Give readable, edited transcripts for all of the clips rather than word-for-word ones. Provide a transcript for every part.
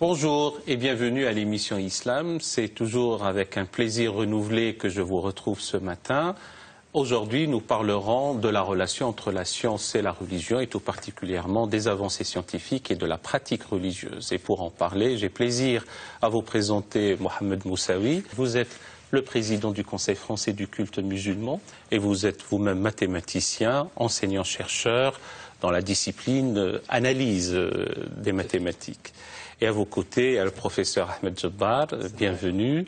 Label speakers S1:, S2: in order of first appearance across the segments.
S1: Bonjour et bienvenue à l'émission Islam. C'est toujours avec un plaisir renouvelé que je vous retrouve ce matin. Aujourd'hui, nous parlerons de la relation entre la science et la religion et tout particulièrement des avancées scientifiques et de la pratique religieuse. Et pour en parler, j'ai plaisir à vous présenter Mohamed Moussaoui. Vous êtes le président du Conseil français du culte musulman et vous êtes vous-même mathématicien, enseignant-chercheur dans la discipline analyse des mathématiques. Et à vos côtés, il y a le professeur Ahmed Jabbar, bienvenue.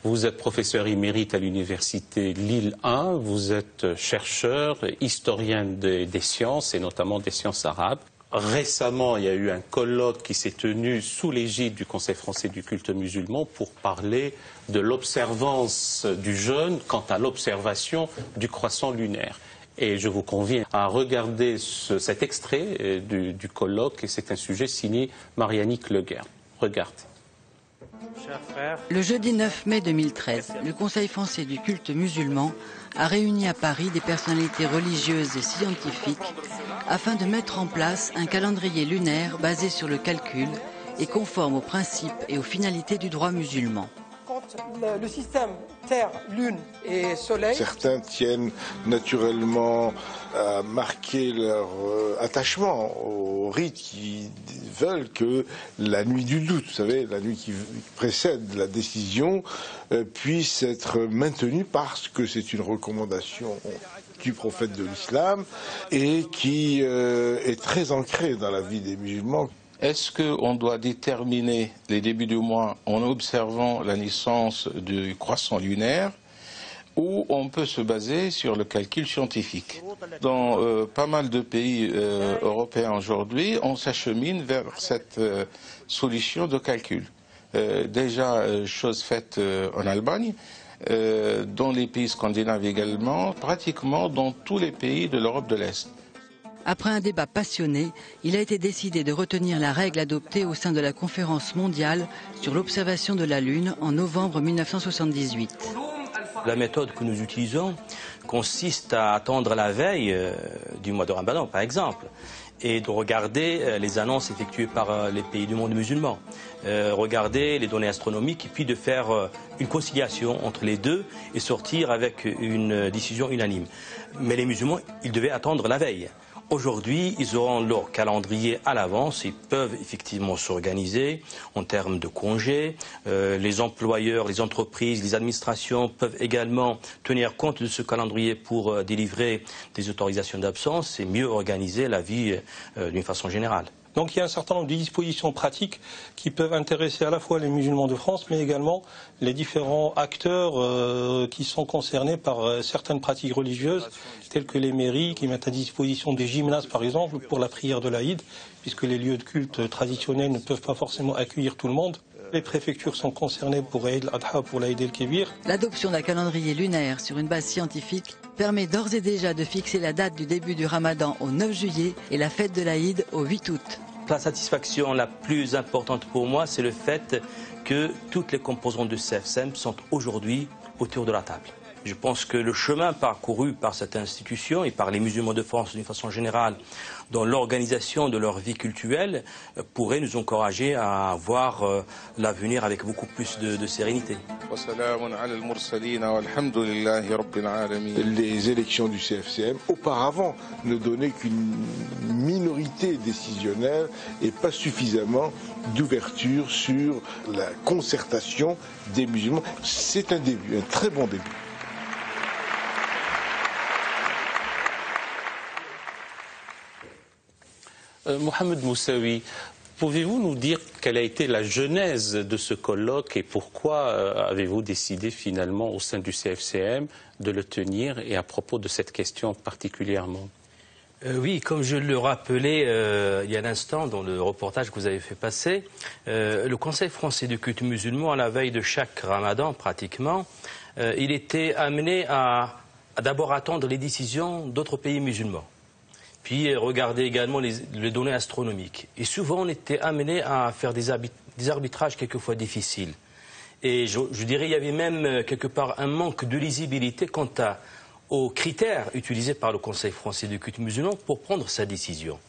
S1: Vous êtes professeur émérite à l'université Lille 1, vous êtes chercheur, historien des sciences et notamment des sciences arabes. Récemment, il y a eu un colloque qui s'est tenu sous l'égide du Conseil français du culte musulman pour parler de l'observance du jeûne quant à l'observation du croissant lunaire. Et je vous convie à regarder cet extrait du colloque, et c'est un sujet signé Marianique Leguer. Regardez.
S2: Le jeudi 9 mai 2013, le Conseil français du culte musulman a réuni à Paris des personnalités religieuses et scientifiques afin de mettre en place un calendrier lunaire basé sur le calcul et conforme aux principes et aux finalités du droit musulman.
S3: Le système Terre, Lune et Soleil.
S4: Certains tiennent naturellement à marquer leur attachement au rite qui veulent que la nuit du doute, vous savez, la nuit qui précède la décision, puisse être maintenue parce que c'est une recommandation du prophète de l'islam et qui est très ancrée dans la vie des musulmans.
S5: Est-ce qu'on doit déterminer les débuts du mois en observant la naissance du croissant lunaire ou on peut se baser sur le calcul scientifique? Dans pas mal de pays européens aujourd'hui, on s'achemine vers cette solution de calcul. Déjà, chose faite en Allemagne, dans les pays scandinaves également, pratiquement dans tous les pays de l'Europe de l'Est.
S2: Après un débat passionné, il a été décidé de retenir la règle adoptée au sein de la conférence mondiale sur l'observation de la Lune en novembre 1978.
S6: La méthode que nous utilisons consiste à attendre la veille du mois de Ramadan, par exemple, et de regarder les annonces effectuées par les pays du monde musulman, regarder les données astronomiques et puis de faire une conciliation entre les deux et sortir avec une décision unanime. Mais les musulmans, ils devaient attendre la veille. Aujourd'hui, ils auront leur calendrier à l'avance, ils peuvent effectivement s'organiser en termes de congés. Les employeurs, les entreprises, les administrations peuvent également tenir compte de ce calendrier pour délivrer des autorisations d'absence et mieux organiser la vie d'une façon générale.
S7: Donc il y a un certain nombre de dispositions pratiques qui peuvent intéresser à la fois les musulmans de France, mais également les différents acteurs qui sont concernés par certaines pratiques religieuses, telles que les mairies qui mettent à disposition des gymnases, par exemple, pour la prière de l'Aïd, puisque les lieux de culte traditionnels ne peuvent pas forcément accueillir tout le monde. Les préfectures sont concernées pour Eid al-Adha, pour l'Aïd el-Kébir.
S2: L'adoption d'un calendrier lunaire sur une base scientifique permet d'ores et déjà de fixer la date du début du Ramadan au 9 juillet et la fête de l'Aïd au 8 août.
S6: La satisfaction la plus importante pour moi, c'est le fait que toutes les composantes de CFSM sont aujourd'hui autour de la table. Je pense que le chemin parcouru par cette institution et par les musulmans de France d'une façon générale dans l'organisation de leur vie cultuelle pourrait nous encourager à voir l'avenir avec beaucoup plus de sérénité.
S4: Les élections du CFCM, auparavant, ne donnaient qu'une minorité décisionnelle et pas suffisamment d'ouverture sur la concertation des musulmans. C'est un début, un très bon début.
S1: Mohamed Moussaoui, pouvez-vous nous dire quelle a été la genèse de ce colloque et pourquoi avez-vous décidé finalement au sein du CFCM de le tenir et à propos de cette question particulièrement?
S6: Oui, comme je le rappelais il y a un instant dans le reportage que vous avez fait passer, le Conseil français du culte musulman, à la veille de chaque ramadan pratiquement, il était amené à d'abord attendre les décisions d'autres pays musulmans, puis regarder également les données astronomiques. Et souvent, on était amené à faire des arbitrages quelquefois difficiles. Et je dirais il y avait même quelque part un manque de lisibilité quant aux critères utilisés par le Conseil français du culte musulman pour prendre sa décision.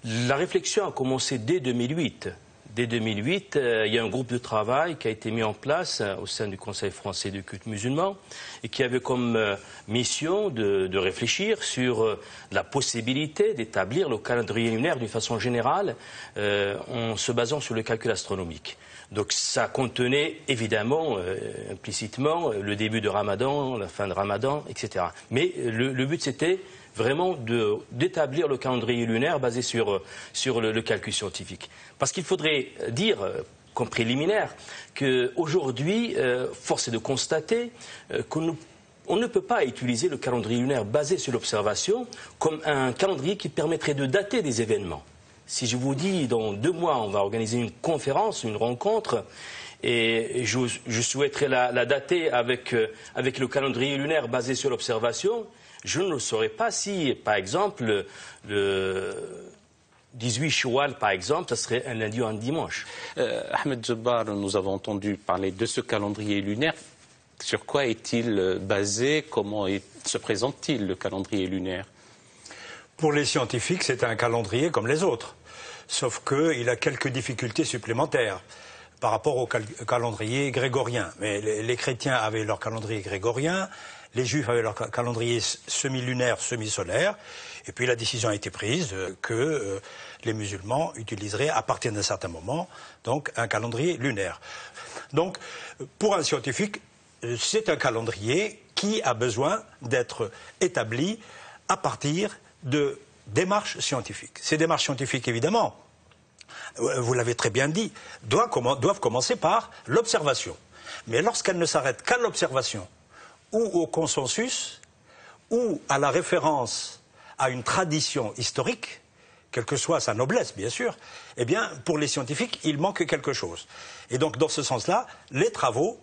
S6: La réflexion a commencé dès 2008. Dès 2008, il y a un groupe de travail qui a été mis en place au sein du Conseil français du culte musulman et qui avait comme mission de réfléchir sur la possibilité d'établir le calendrier lunaire d'une façon générale en se basant sur le calcul astronomique. Donc ça contenait évidemment, implicitement, le début de Ramadan, la fin de Ramadan, etc. Mais le but c'était vraiment d'établir le calendrier lunaire basé sur le calcul scientifique. Parce qu'il faudrait dire, comme préliminaire, qu'aujourd'hui, force est de constater qu'on ne peut pas utiliser le calendrier lunaire basé sur l'observation comme un calendrier qui permettrait de dater des événements. Si je vous dis, dans 2 mois, on va organiser une conférence, une rencontre, et je souhaiterais la dater avec le calendrier lunaire basé sur l'observation, je ne saurais pas si, par exemple, le 18 Choual, par exemple, ça serait un lundi ou un dimanche.
S1: Ahmed Djebbar, nous avons entendu parler de ce calendrier lunaire. Sur quoi est-il basé? Comment se présente-t-il, le calendrier lunaire?
S8: Pour les scientifiques, c'est un calendrier comme les autres, sauf qu'il a quelques difficultés supplémentaires par rapport au calendrier grégorien. Mais les chrétiens avaient leur calendrier grégorien, les juifs avaient leur calendrier semi-lunaire, semi-solaire, et puis la décision a été prise que les musulmans utiliseraient à partir d'un certain moment donc un calendrier lunaire. Donc, pour un scientifique, c'est un calendrier qui a besoin d'être établi à partir de démarches scientifiques. Ces démarches scientifiques, évidemment, vous l'avez très bien dit, doivent commencer par l'observation. Mais lorsqu'elles ne s'arrêtent qu'à l'observation, ou au consensus, ou à la référence à une tradition historique, quelle que soit sa noblesse, bien sûr, eh bien, pour les scientifiques, il manque quelque chose. Et donc, dans ce sens-là, les travaux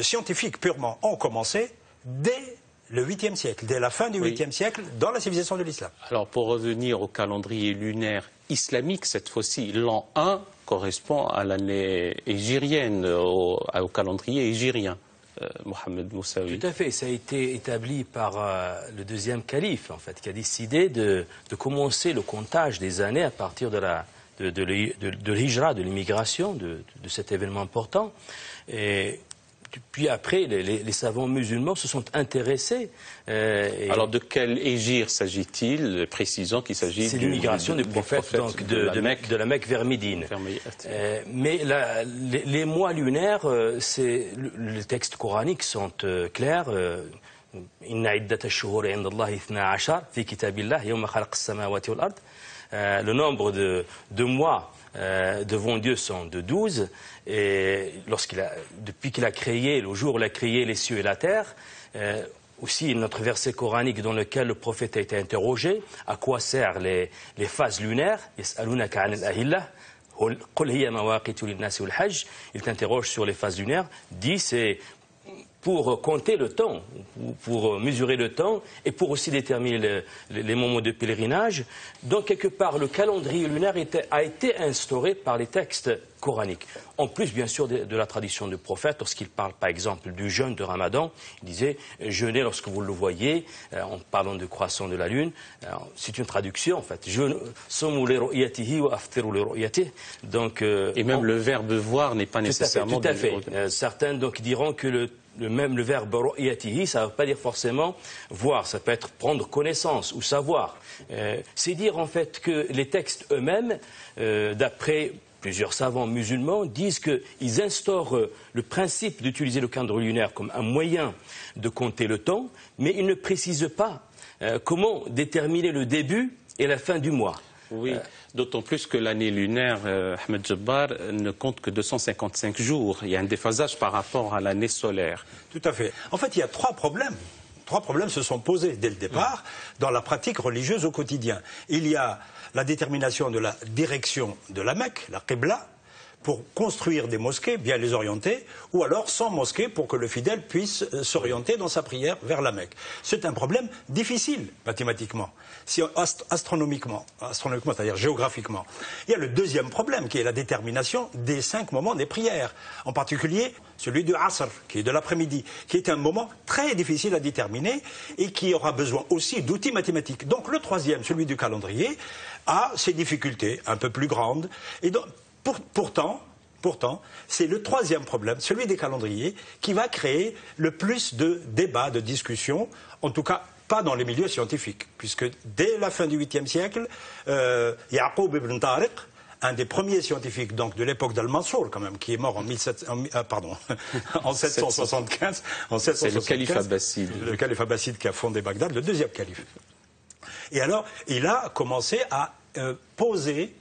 S8: scientifiques purement ont commencé dès le 8e siècle, dès la fin du 8e siècle, dans la civilisation de l'islam.
S1: Alors, pour revenir au calendrier lunaire islamique, cette fois-ci, l'an 1 correspond à l'année hégirienne, au calendrier hégirien. Mohamed Moussaoui.
S6: Tout à fait, ça a été établi par le 2e calife, en fait, qui a décidé de commencer le comptage des années à partir de l'hijra, de l'immigration, de cet événement important. Et puis après, les savants musulmans se sont intéressés.
S1: Alors de quel hégire s'agit-il? Précisons qu'il s'agit
S6: de l'immigration du prophète donc de la Mecque vers Médine. Mais les mois lunaires, les textes coraniques sont clairs. Le nombre de mois devant Dieu sont de 12, et depuis qu'il a créé, le jour où il a créé les cieux et la terre, aussi notre verset coranique dans lequel le prophète a été interrogé, à quoi servent les phases lunaires, il t'interroge sur les phases lunaires, dit c'est pour compter le temps, pour mesurer le temps et pour aussi déterminer les moments de pèlerinage. Donc, quelque part, le calendrier lunaire a été instauré par les textes coraniques. En plus, bien sûr, de la tradition du prophète, lorsqu'il parle, par exemple, du jeûne de Ramadan, il disait « jeûnez lorsque vous le voyez », en parlant du croissant de la lune. C'est une traduction, en fait. Donc,
S1: et même le verbe « voir » n'est pas nécessairement...
S6: Tout à fait. Certains donc diront que même le verbe « ru'yatihi », ça ne veut pas dire forcément voir, ça peut être prendre connaissance ou savoir. C'est dire en fait que les textes eux-mêmes, d'après plusieurs savants musulmans, disent qu'ils instaurent le principe d'utiliser le calendrier lunaire comme un moyen de compter le temps, mais ils ne précisent pas comment déterminer le début et la fin du mois.
S1: Oui, d'autant plus que l'année lunaire, Ahmed Djebbar, ne compte que 255 jours. Il y a un déphasage par rapport à l'année solaire.
S8: Tout à fait. En fait, il y a trois problèmes trois problèmes se sont posés dès le départ dans la pratique religieuse au quotidien. Il y a la détermination de la direction de la Mecque, la Qibla, pour construire des mosquées, bien les orienter, ou alors sans mosquée pour que le fidèle puisse s'orienter dans sa prière vers la Mecque. C'est un problème difficile mathématiquement, astronomiquement, c'est-à-dire géographiquement. Il y a le deuxième problème qui est la détermination des 5 moments des prières, en particulier celui du Asr, qui est de l'après-midi, qui est un moment très difficile à déterminer et qui aura besoin aussi d'outils mathématiques. Donc le troisième, celui du calendrier, a ses difficultés un peu plus grandes. Et donc, Pourtant, c'est le troisième problème, celui des calendriers, qui va créer le plus de débats, de discussions, en tout cas pas dans les milieux scientifiques, puisque dès la fin du 8e siècle, Yaqub ibn Tariq, un des premiers scientifiques donc, de l'époque d'Al-Mansour, quand même, qui est mort en 775.
S1: C'est le calife abbasside.
S8: Le calife abbasside qui a fondé Bagdad, le deuxième calife. Et alors, il a commencé à poser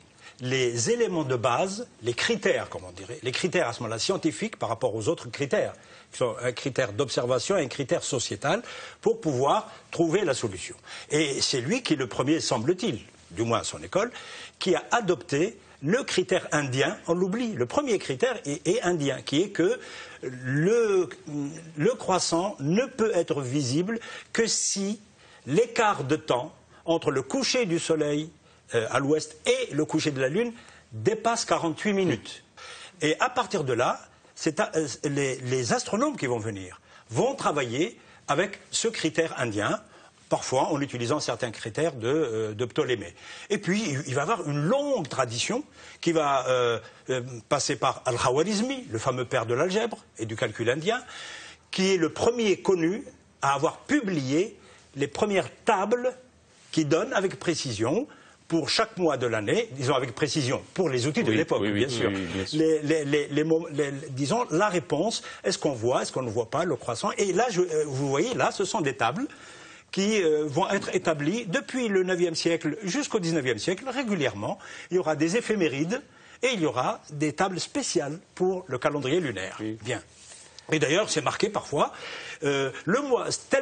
S8: les éléments de base, les critères, comme on dirait, les critères à ce moment-là scientifiques par rapport aux autres critères, qui sont un critère d'observation et un critère sociétal, pour pouvoir trouver la solution. Et c'est lui qui est le premier, semble-t-il, du moins à son école, qui a adopté le critère indien, on l'oublie, le premier critère est indien, qui est que le croissant ne peut être visible que si l'écart de temps entre le coucher du soleil à l'ouest et le coucher de la Lune dépasse 48 minutes. Et à partir de là, les astronomes qui vont venir vont travailler avec ce critère indien, parfois en utilisant certains critères de Ptolémée. Et puis, il va y avoir une longue tradition qui va passer par Al-Khawarizmi, le fameux père de l'algèbre et du calcul indien, qui est le premier connu à avoir publié les premières tables qui donnent avec précision pour chaque mois de l'année, disons avec précision, pour les outils de l'époque, bien sûr. Disons, la réponse, est-ce qu'on voit, est-ce qu'on ne voit pas le croissant? Et là, vous voyez, là, ce sont des tables qui vont être établies depuis le 9e siècle jusqu'au 19e siècle, régulièrement. Il y aura des éphémérides et il y aura des tables spéciales pour le calendrier lunaire. Oui. Bien. Et d'ailleurs, c'est marqué parfois, tel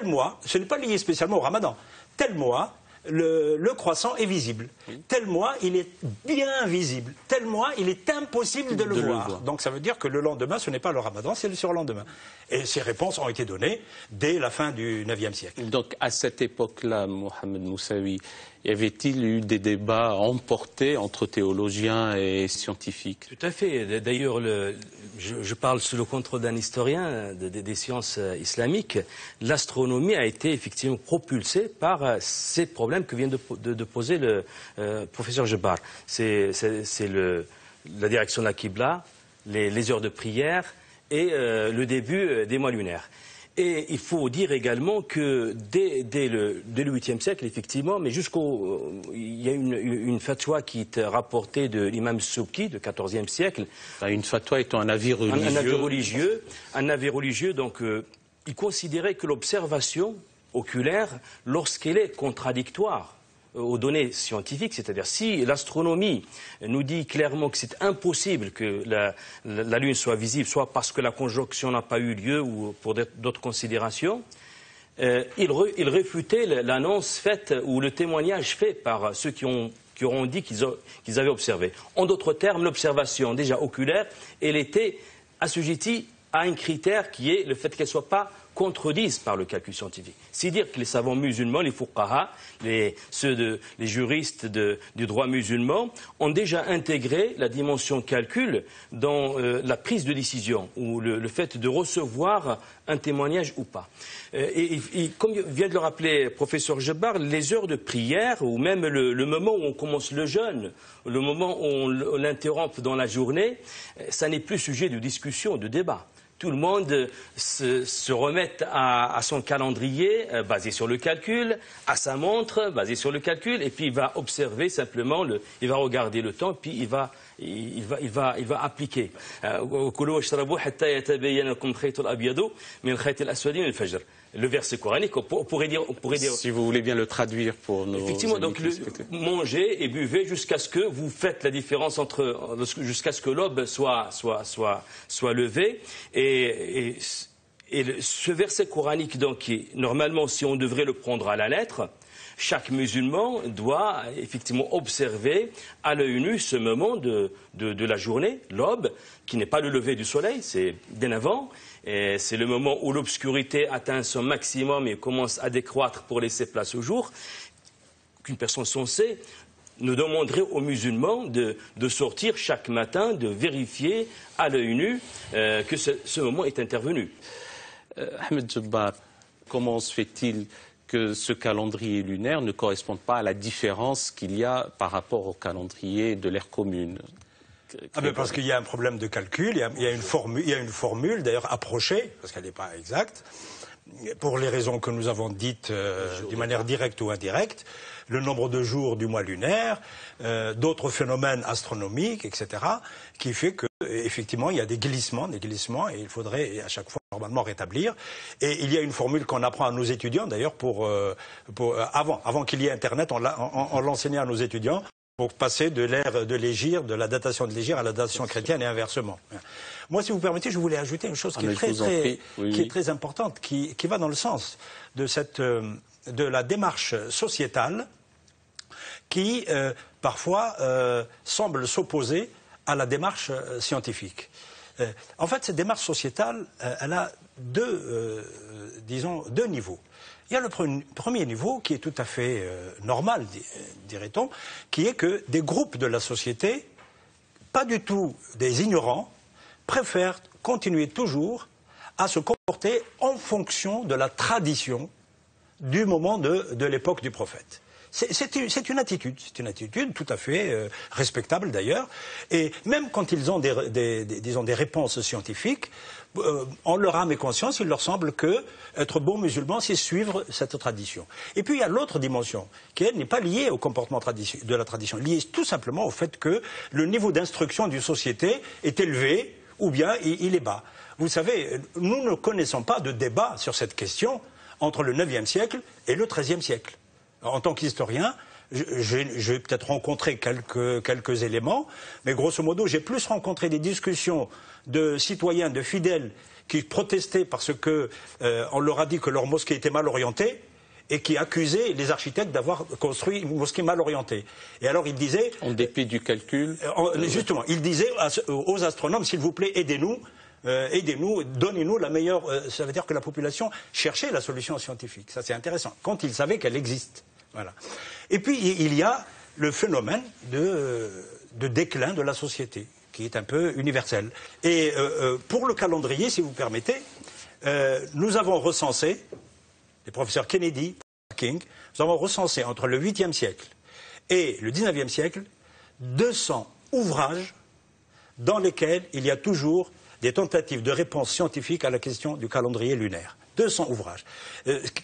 S8: mois, ce n'est pas lié spécialement au Ramadan, tel mois, le croissant est visible. Oui. Tel mois, il est bien visible. Tel mois, il est impossible de le voir. Donc ça veut dire que le lendemain, ce n'est pas le Ramadan, c'est le surlendemain. Et ces réponses ont été données dès la fin du 9e siècle. Donc
S1: à cette époque-là, Mohamed Moussaoui, y avait-il eu des débats emportés entre théologiens et scientifiques?
S6: Tout à fait. D'ailleurs, je parle sous le contrôle d'un historien des sciences islamiques. L'astronomie a été effectivement propulsée par ces problèmes que vient de poser le professeur Jebbar. C'est la direction de la Qibla, les heures de prière et le début des mois lunaires. Et il faut dire également que dès le 8e siècle, effectivement, mais il y a une fatwa qui est rapportée de l'imam Subki, du 14e siècle.
S1: Une fatwa étant un avis religieux.
S6: Un avis religieux, donc il considérait que l'observation oculaire, lorsqu'elle est contradictoire aux données scientifiques, c'est-à-dire si l'astronomie nous dit clairement que c'est impossible que la Lune soit visible, soit parce que la conjonction n'a pas eu lieu ou pour d'autres considérations, il réfutait l'annonce faite ou le témoignage fait par ceux qui auront dit qu'ils avaient observé. En d'autres termes, l'observation déjà oculaire, elle était assujettie à un critère qui est le fait qu'elle ne soit pas contredisent par le calcul scientifique. C'est dire que les savants musulmans, les fuqaha, les juristes du droit musulman, ont déjà intégré la dimension calcul dans la prise de décision ou le fait de recevoir un témoignage ou pas. Et comme vient de le rappeler le professeur Jebbar, les heures de prière ou même le moment où on commence le jeûne, le moment où on l'interrompt dans la journée, ça n'est plus sujet de discussion, de débat. Tout le monde se remet à son calendrier basé sur le calcul, à sa montre basée sur le calcul, et puis il va observer simplement, il va regarder le temps, puis il va appliquer. Le verset coranique, on pourrait dire.
S1: Si vous voulez bien le traduire pour nos.
S6: Effectivement, donc mangez et buvez jusqu'à ce que vous faites la différence jusqu'à ce que l'aube soit levée. Et Et ce verset coranique, donc, normalement, si on devrait le prendre à la lettre, chaque musulman doit effectivement observer à l'œil nu ce moment de la journée, l'aube, qui n'est pas le lever du soleil, c'est bien avant. C'est le moment où l'obscurité atteint son maximum et commence à décroître pour laisser place au jour. Qu'une personne sensée nous demanderait aux musulmans de sortir chaque matin, de vérifier à l'œil nu que ce moment est intervenu.
S1: Ahmed Djebbar, comment se fait-il que ce calendrier lunaire ne corresponde pas à la différence qu'il y a par rapport au calendrier de l'ère commune?
S8: Parce qu'il y a un problème de calcul, il y a une formule d'ailleurs approchée, parce qu'elle n'est pas exacte, pour les raisons que nous avons dites d'une manière directe ou indirecte, le nombre de jours du mois lunaire, d'autres phénomènes astronomiques, etc., qui fait que effectivement il y a des glissements, et il faudrait à chaque fois normalement rétablir. Et il y a une formule qu'on apprend à nos étudiants, d'ailleurs, avant qu'il y ait Internet, on l'enseignait à nos étudiants, pour passer de l'ère de l'hégire, de la datation de l'hégire à la datation chrétienne et inversement. Moi, si vous permettez, je voulais ajouter une chose qui est très importante, qui va dans le sens de la démarche sociétale qui, parfois, semble s'opposer à la démarche scientifique. En fait, cette démarche sociétale, elle a deux niveaux. Il y a le premier niveau qui est tout à fait normal, dirait-on, qui est que des groupes de la société, pas du tout des ignorants, préfèrent continuer toujours à se comporter en fonction de la tradition du moment de l'époque du prophète. C'est une attitude tout à fait respectable d'ailleurs, et même quand ils ont des réponses scientifiques, en leur âme et conscience, il leur semble que être bon musulman, c'est suivre cette tradition. Et puis il y a l'autre dimension, qui elle n'est pas liée au comportement de la tradition, liée tout simplement au fait que le niveau d'instruction d'une société est élevé ou bien il est bas. Vous savez, nous ne connaissons pas de débat sur cette question entre le IXe siècle et le XIIIe siècle. En tant qu'historien, j'ai peut-être rencontré quelques éléments, mais grosso modo, j'ai plus rencontré des discussions de citoyens, de fidèles, qui protestaient parce qu'on leur a dit que leur mosquée était mal orientée, et qui accusaient les architectes d'avoir construit une mosquée mal orientée. Et alors ils disaient...
S1: En dépit du calcul
S8: Justement, ils disaient aux astronomes, s'il vous plaît, aidez-nous, donnez-nous la meilleure... ça veut dire que la population cherchait la solution scientifique. Ça, c'est intéressant, quand ils savaient qu'elle existe. Voilà. Et puis, il y a le phénomène de déclin de la société, qui est un peu universel. Et pour le calendrier, si vous permettez, nous avons recensé, les professeurs Kennedy, King, nous avons recensé entre le 8e siècle et le 19e siècle 200 ouvrages dans lesquels il y a toujours des tentatives de réponse scientifique à la question du calendrier lunaire. 200 ouvrages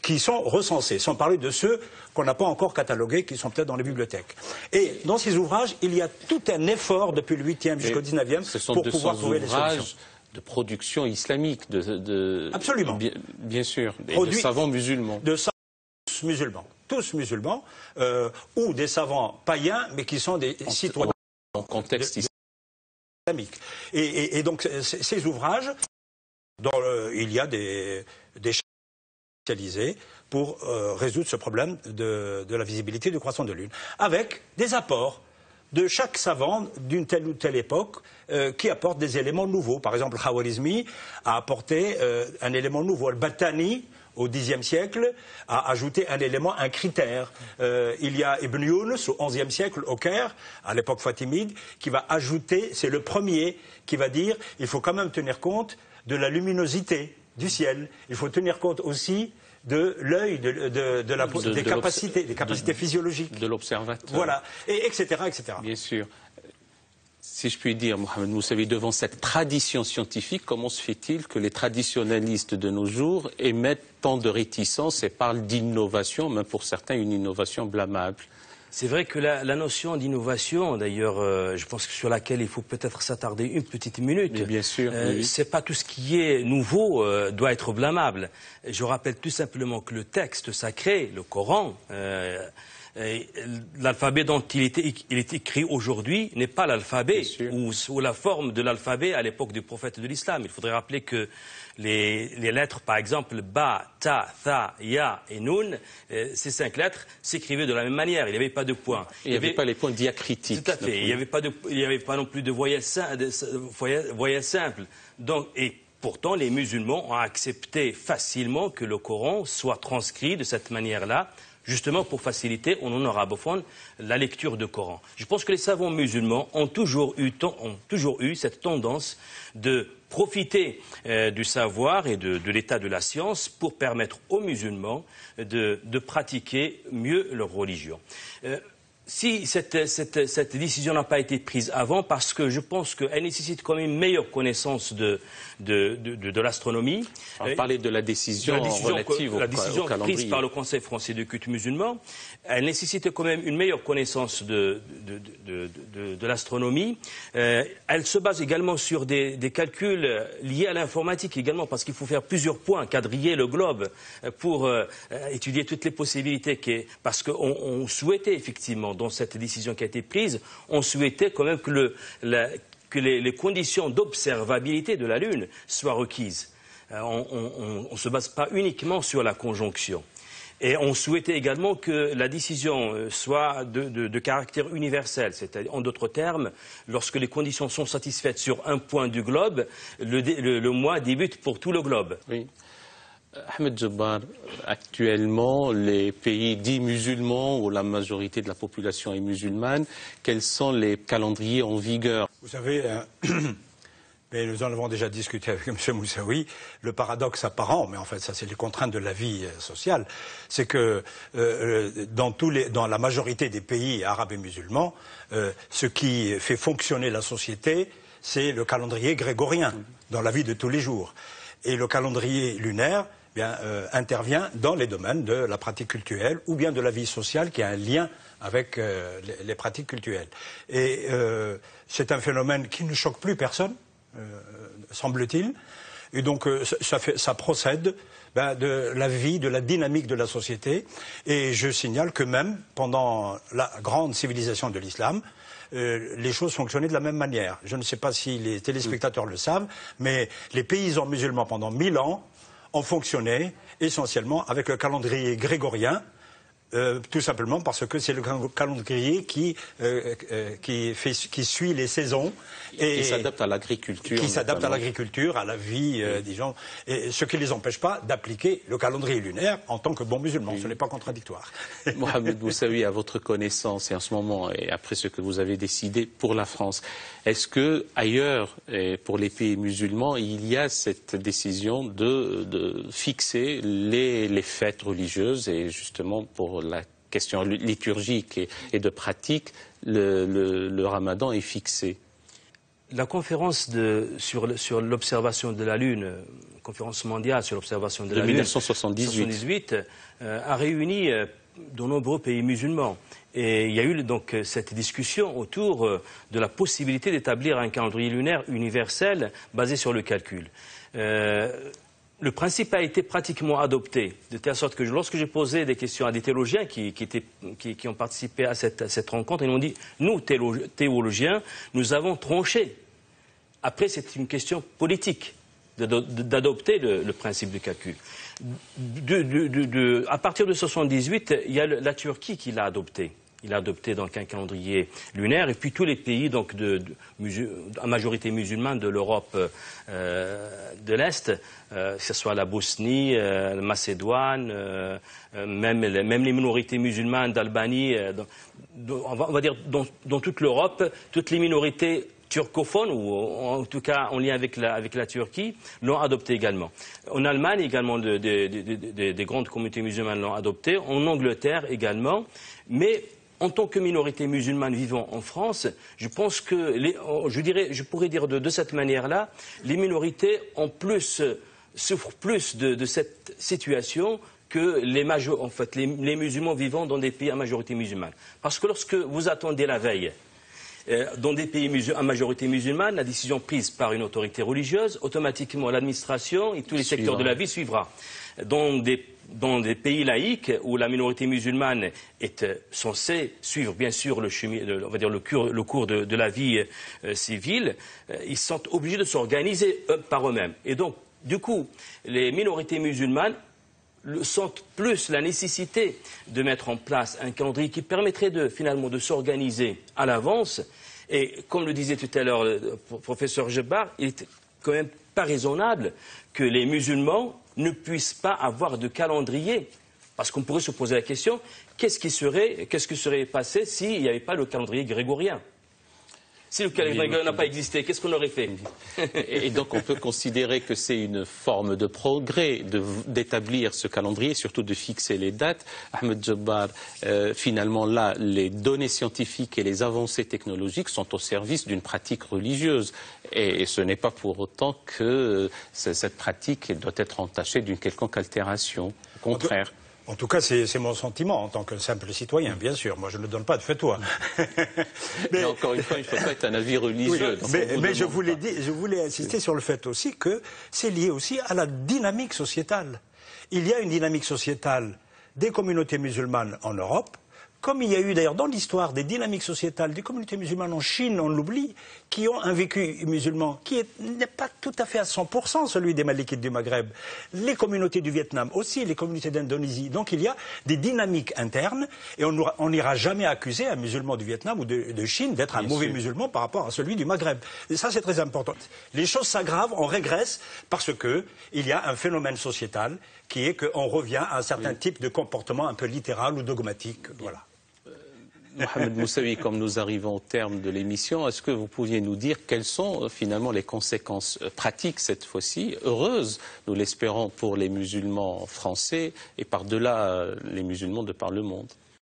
S8: qui sont recensés, sans parler de ceux qu'on n'a pas encore catalogués, qui sont peut-être dans les bibliothèques. Et dans ces ouvrages, il y a tout un effort depuis le 8e jusqu'au 19e pour pouvoir trouver les solutions.
S1: De production islamique,
S8: Absolument.
S1: Bien sûr, de savants musulmans.
S8: De savants tous musulmans, ou des savants païens, mais qui sont des citoyens.
S1: En contexte
S8: islamique. Et donc, ces ouvrages, il y a des spécialisés pour résoudre ce problème de la visibilité du croissant de lune, avec des apports de chaque savant d'une telle ou telle époque qui apporte des éléments nouveaux. Par exemple, Khawarizmi a apporté un élément nouveau. Al-Battani, au Xe siècle, a ajouté un élément, un critère. Il y a Ibn Yunus, au XIe siècle, au Caire, à l'époque fatimide, qui va ajouter, c'est le premier, qui va dire il faut quand même tenir compte de la luminosité du ciel. Il faut tenir compte aussi de l'œil, des capacités physiologiques.
S1: De l'observateur.
S8: Voilà, etc., etc.
S1: Bien sûr. Si je puis dire, Mohamed Moussavi, devant cette tradition scientifique, comment se fait-il que les traditionalistes de nos jours émettent tant de réticence et parlent d'innovation, même pour certains une innovation blâmable?
S6: C'est vrai que la notion d'innovation, d'ailleurs, je pense que sur laquelle il faut peut-être s'attarder une petite minute.
S1: Mais bien sûr. Oui.
S6: C'est pas tout ce qui est nouveau doit être blâmable. Je rappelle tout simplement que le texte sacré, le Coran, l'alphabet dont il est écrit aujourd'hui n'est pas l'alphabet ou la forme de l'alphabet à l'époque du prophète de l'islam. Il faudrait rappeler que les lettres, par exemple, Ba, Ta, Tha, Ya et Nun, ces 5 lettres s'écrivaient de la même manière. Il n'y avait pas de points.
S1: Il n'y avait pas les points diacritiques.
S6: Tout à fait. Il n'y avait pas non plus de voyelles simples. Donc, et pourtant, les musulmans ont accepté facilement que le Coran soit transcrit de cette manière-là, justement pour faciliter, on en arabophone, la lecture du Coran. Je pense que les savants musulmans ont toujours eu cette tendance de profiter du savoir et de l'état de la science pour permettre aux musulmans de pratiquer mieux leur religion. Si cette décision n'a pas été prise avant, parce que je pense qu'elle nécessite quand même une meilleure connaissance de l'astronomie.
S1: On parlait de la décision relative
S6: la décision
S1: au calendrier.
S6: prise par le Conseil français de culte musulman, elle nécessite quand même une meilleure connaissance de l'astronomie. Elle se base également sur des calculs liés à l'informatique également, parce qu'il faut faire plusieurs points, quadriller le globe pour étudier toutes les possibilités. Parce qu'on souhaitait effectivement, dans cette décision qui a été prise, on souhaitait quand même que les conditions d'observabilité de la Lune soient requises. On ne se base pas uniquement sur la conjonction. Et on souhaitait également que la décision soit de caractère universel, c'est-à-dire, en d'autres termes, lorsque les conditions sont satisfaites sur un point du globe, le mois débute pour tout le globe.
S1: Oui. Ahmed Jabbar, actuellement, les pays dits musulmans, où la majorité de la population est musulmane, quels sont les calendriers en vigueur?
S8: Vous savez, mais nous en avons déjà discuté avec M. Moussaoui, le paradoxe apparent, mais en fait ça c'est les contraintes de la vie sociale, c'est que dans la majorité des pays arabes et musulmans, ce qui fait fonctionner la société, c'est le calendrier grégorien, dans la vie de tous les jours. Et le calendrier lunaire intervient dans les domaines de la pratique cultuelle ou bien de la vie sociale qui a un lien avec les pratiques cultuelles. Et c'est un phénomène qui ne choque plus personne, semble-t-il. Et donc ça procède de la vie, de la dynamique de la société. Et je signale que même pendant la grande civilisation de l'islam, les choses fonctionnaient de la même manière. Je ne sais pas si les téléspectateurs le savent, mais les paysans musulmans pendant 1000 ans ont fonctionné essentiellement avec le calendrier grégorien, tout simplement parce que c'est le calendrier qui suit les saisons
S1: et qui s'adapte à l'agriculture.
S8: Qui s'adapte à l'agriculture, à la vie des gens, et ce qui ne les empêche pas d'appliquer le calendrier lunaire en tant que bons musulmans. Ce n'est pas contradictoire.
S1: Mohamed Moussaoui, à votre connaissance, et en ce moment, et après ce que vous avez décidé pour la France, est-ce que ailleurs, pour les pays musulmans, il y a cette décision de fixer les fêtes religieuses et justement pour la question liturgique et de pratique, le ramadan est fixé?
S6: La conférence sur l'observation de la Lune, conférence mondiale sur l'observation de la Lune
S1: 1978,
S6: a réuni de nombreux pays musulmans. Et il y a eu donc cette discussion autour de la possibilité d'établir un calendrier lunaire universel basé sur le calcul. Le principe a été pratiquement adopté, de telle sorte que lorsque j'ai posé des questions à des théologiens qui ont participé à cette rencontre, ils m'ont dit, nous, théologiens, nous avons tranché. Après, c'est une question politique d'adopter le principe du calcul. À partir de 1978, il y a la Turquie qui l'a adopté. Il a adopté donc un calendrier lunaire, et puis tous les pays donc à majorité musulmane de l'Europe de l'Est, que ce soit la Bosnie, la Macédoine, même les minorités musulmanes d'Albanie, on va dire dans toute l'Europe, toutes les minorités turcophones, ou en tout cas en lien avec la Turquie, l'ont adopté également. En Allemagne également, des grandes communautés musulmanes l'ont adopté, en Angleterre également, mais en tant que minorité musulmane vivant en France, je pense que, je pourrais dire de cette manière-là, les minorités souffrent plus de cette situation que les musulmans vivant dans des pays à majorité musulmane. Parce que lorsque vous attendez la veille, dans des pays à majorité musulmane, la décision prise par une autorité religieuse, automatiquement l'administration et tous les secteurs de la vie suivra. Dans des dans des pays laïques où la minorité musulmane est censée suivre bien sûr le cours de la vie civile, ils sont obligés de s'organiser par eux-mêmes. Et donc, du coup, les minorités musulmanes sentent plus la nécessité de mettre en place un calendrier qui permettrait finalement de s'organiser à l'avance. Et comme le disait tout à l'heure le professeur Djebbari, il est quand même pas raisonnable que les musulmans ne puissent pas avoir de calendrier. Parce qu'on pourrait se poser la question, qu'est-ce qui serait passé s'il n'y avait pas le calendrier grégorien? Si le calendrier n'a pas existé, qu'est-ce qu'on aurait fait?
S1: Et donc on peut considérer que c'est une forme de progrès d'établir ce calendrier, surtout de fixer les dates. Ahmed Djebbari, finalement là, les données scientifiques et les avancées technologiques sont au service d'une pratique religieuse. Et ce n'est pas pour autant que cette pratique doit être entachée d'une quelconque altération. Au contraire.
S8: En tout cas, c'est mon sentiment en tant que simple citoyen, bien sûr. Moi, je ne donne pas de fatwa.
S1: Mais encore une fois, il ne faut pas être un avis religieux.
S8: Oui, mais je voulais insister sur le fait aussi que c'est lié aussi à la dynamique sociétale. Il y a une dynamique sociétale des communautés musulmanes en Europe, comme il y a eu d'ailleurs dans l'histoire des dynamiques sociétales des communautés musulmanes en Chine, on l'oublie, qui ont un vécu musulman qui n'est pas tout à fait à 100% celui des Malikites du Maghreb. Les communautés du Vietnam aussi, les communautés d'Indonésie. Donc il y a des dynamiques internes et on n'ira jamais accuser un musulman du Vietnam ou de Chine d'être un mauvais musulman par rapport à celui du Maghreb. Et ça c'est très important. Les choses s'aggravent, on régresse parce qu'il y a un phénomène sociétal qui est qu'on revient à un certain type de comportement un peu littéral ou dogmatique. Voilà.
S1: Mohamed Moussaoui, comme nous arrivons au terme de l'émission, est-ce que vous pouviez nous dire quelles sont finalement les conséquences pratiques cette fois-ci, heureuses, nous l'espérons, pour les musulmans français et par-delà les musulmans de par le monde?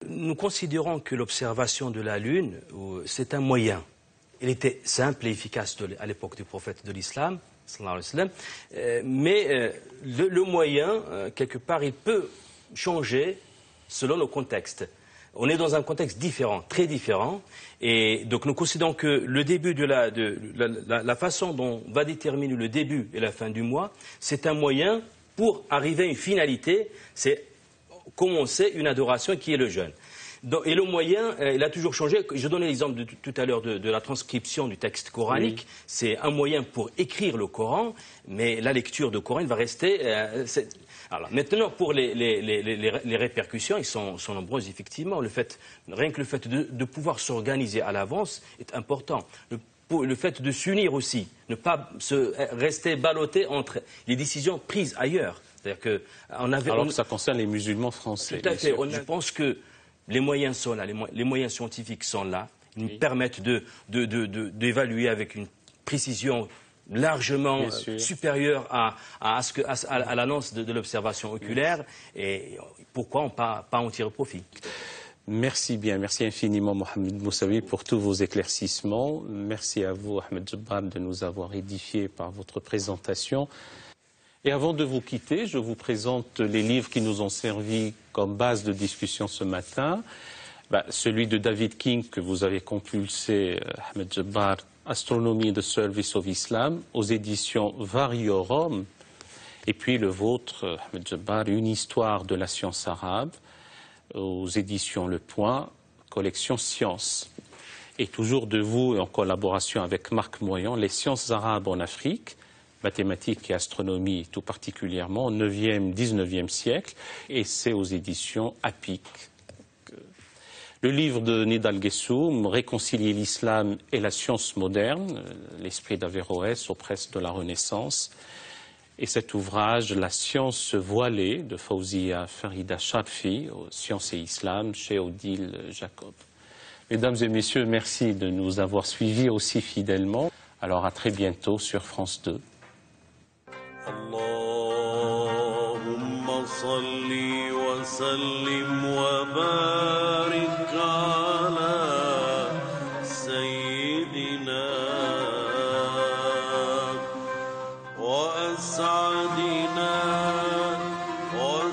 S6: Nous considérons que l'observation de la Lune, c'est un moyen. Il était simple et efficace à l'époque du prophète de l'islam, mais le moyen, quelque part, il peut changer selon le contexte. On est dans un contexte différent, très différent, et donc nous considérons que le début la façon dont on va déterminer le début et la fin du mois, c'est un moyen pour arriver à une finalité, c'est commencer une adoration qui est le jeûne. Et le moyen, il a toujours changé. Je donnais l'exemple tout à l'heure de la transcription du texte coranique. Oui. C'est un moyen pour écrire le Coran, mais la lecture du Coran va rester... Alors, maintenant, pour les répercussions, ils sont nombreuses, effectivement. Rien que le fait de pouvoir s'organiser à l'avance est important. Le fait de s'unir aussi, ne pas rester ballotté entre les décisions prises ailleurs. C'est-à-dire que
S1: Alors que ça concerne les musulmans français.
S6: Tout à fait. Je pense que les moyens sont là, les moyens scientifiques sont là. Ils nous permettent d'évaluer avec une précision largement supérieure à l'annonce de l'observation oculaire. Et pourquoi pas en tirer profit?
S1: Merci bien, merci infiniment Mohamed Moussaoui pour tous vos éclaircissements. Merci à vous Ahmed Djebbari de nous avoir édifiés par votre présentation. Et avant de vous quitter, je vous présente les livres qui nous ont servi comme base de discussion ce matin. Celui de David King que vous avez compulsé, Ahmed Djebbari, Astronomy the Service of Islam, aux éditions Variorum. Et puis le vôtre, Ahmed Djebbari, Une histoire de la science arabe, aux éditions Le Point, collection Sciences. Et toujours de vous, en collaboration avec Marc Moyan, Les sciences arabes en Afrique, mathématiques et astronomie tout particulièrement, au 9e, 19e siècle, et c'est aux éditions APIC. Le livre de Nidal Guessoum, Réconcilier l'islam et la science moderne, l'esprit d'Averroès aux presses de la Renaissance, et cet ouvrage, La science voilée, de Fawzia Farida Sharfi, aux Sciences et Islam, chez Odile Jacob. Mesdames et messieurs, merci de nous avoir suivis aussi fidèlement. Alors à très bientôt sur France 2. Allahumma salli wa sallim wa barik ala sayyidina wa as'adina wa